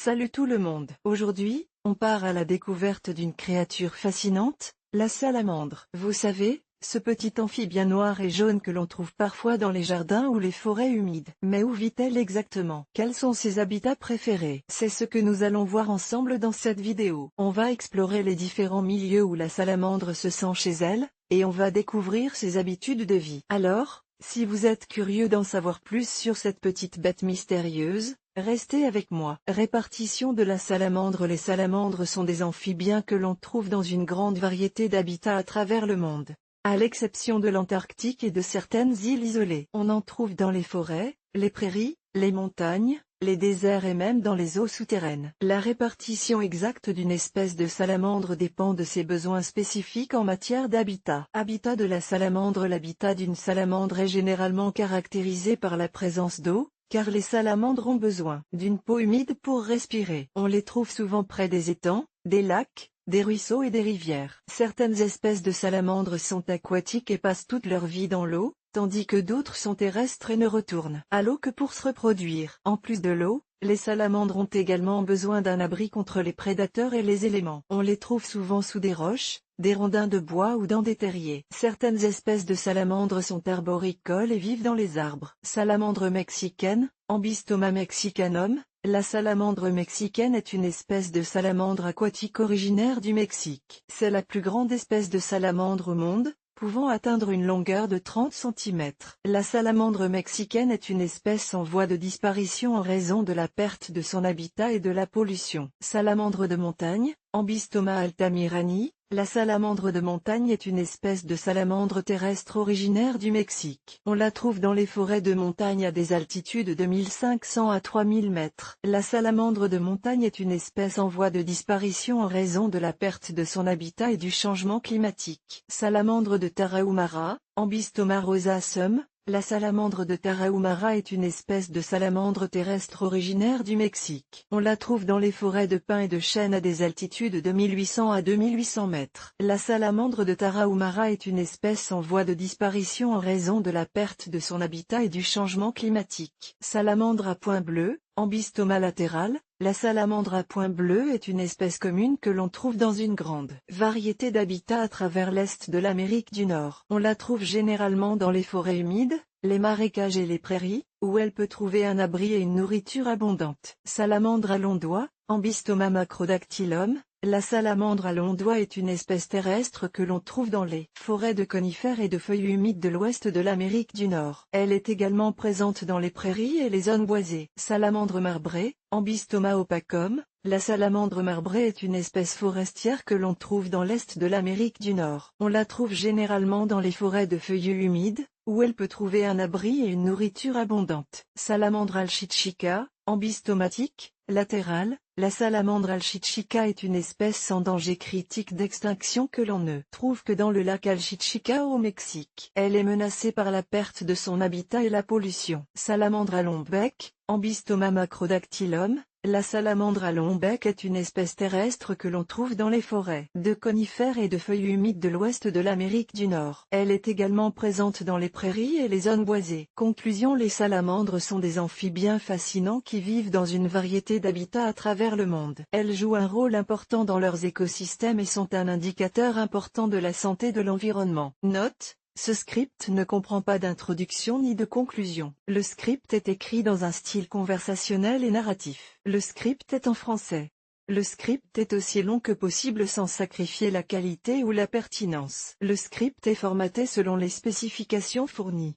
Salut tout le monde. Aujourd'hui, on part à la découverte d'une créature fascinante, la salamandre. Vous savez, ce petit amphibien noir et jaune que l'on trouve parfois dans les jardins ou les forêts humides. Mais où vit-elle exactement? Quels sont ses habitats préférés? C'est ce que nous allons voir ensemble dans cette vidéo. On va explorer les différents milieux où la salamandre se sent chez elle, et on va découvrir ses habitudes de vie. Alors, si vous êtes curieux d'en savoir plus sur cette petite bête mystérieuse, restez avec moi. Répartition de la salamandre. Les salamandres sont des amphibiens que l'on trouve dans une grande variété d'habitats à travers le monde. À l'exception de l'Antarctique et de certaines îles isolées. On en trouve dans les forêts, les prairies, les montagnes, les déserts et même dans les eaux souterraines. La répartition exacte d'une espèce de salamandre dépend de ses besoins spécifiques en matière d'habitat. Habitat de la salamandre. L'habitat d'une salamandre est généralement caractérisé par la présence d'eau, car les salamandres ont besoin d'une peau humide pour respirer. On les trouve souvent près des étangs, des lacs, des ruisseaux et des rivières. Certaines espèces de salamandres sont aquatiques et passent toute leur vie dans l'eau, tandis que d'autres sont terrestres et ne retournent à l'eau que pour se reproduire. En plus de l'eau, les salamandres ont également besoin d'un abri contre les prédateurs et les éléments. On les trouve souvent sous des roches, des rondins de bois ou dans des terriers. Certaines espèces de salamandres sont arboricoles et vivent dans les arbres. Salamandre mexicaine, Ambystoma mexicanum. La salamandre mexicaine est une espèce de salamandre aquatique originaire du Mexique. C'est la plus grande espèce de salamandre au monde, pouvant atteindre une longueur de 30 cm. La salamandre mexicaine est une espèce en voie de disparition en raison de la perte de son habitat et de la pollution. Salamandre de montagne, Ambystoma altamirani. La salamandre de montagne est une espèce de salamandre terrestre originaire du Mexique. On la trouve dans les forêts de montagne à des altitudes de 1500 à 3000 mètres. La salamandre de montagne est une espèce en voie de disparition en raison de la perte de son habitat et du changement climatique. Salamandre de Tarahumara, Ambystoma rosaceum. La salamandre de Tarahumara est une espèce de salamandre terrestre originaire du Mexique. On la trouve dans les forêts de pins et de chênes à des altitudes de 1800 à 2800 mètres. La salamandre de Tarahumara est une espèce en voie de disparition en raison de la perte de son habitat et du changement climatique. Salamandre à point bleu, Ambystoma latéral. La salamandre à point bleu est une espèce commune que l'on trouve dans une grande variété d'habitats à travers l'est de l'Amérique du Nord. On la trouve généralement dans les forêts humides, les marécages et les prairies, où elle peut trouver un abri et une nourriture abondante. Salamandre à longs doigts, Ambystoma macrodactylum. La salamandre à longs doigts est une espèce terrestre que l'on trouve dans les forêts de conifères et de feuilles humides de l'ouest de l'Amérique du Nord. Elle est également présente dans les prairies et les zones boisées. Salamandre marbrée, Ambystoma opacum. La salamandre marbrée est une espèce forestière que l'on trouve dans l'est de l'Amérique du Nord. On la trouve généralement dans les forêts de feuillus humides, où elle peut trouver un abri et une nourriture abondante. Salamandre alchichica, Ambystomatique, latérale. La salamandre alchichica est une espèce sans danger critique d'extinction que l'on ne trouve que dans le lac Alchichica au Mexique. Elle est menacée par la perte de son habitat et la pollution. Salamandre à long bec, Ambystoma macrodactylum. La salamandre à long bec est une espèce terrestre que l'on trouve dans les forêts de conifères et de feuilles humides de l'ouest de l'Amérique du Nord. Elle est également présente dans les prairies et les zones boisées. Conclusion: les salamandres sont des amphibiens fascinants qui vivent dans une variété d'habitats à travers le monde. Elles jouent un rôle important dans leurs écosystèmes et sont un indicateur important de la santé de l'environnement. Note: ce script ne comprend pas d'introduction ni de conclusion. Le script est écrit dans un style conversationnel et narratif. Le script est en français. Le script est aussi long que possible sans sacrifier la qualité ou la pertinence. Le script est formaté selon les spécifications fournies.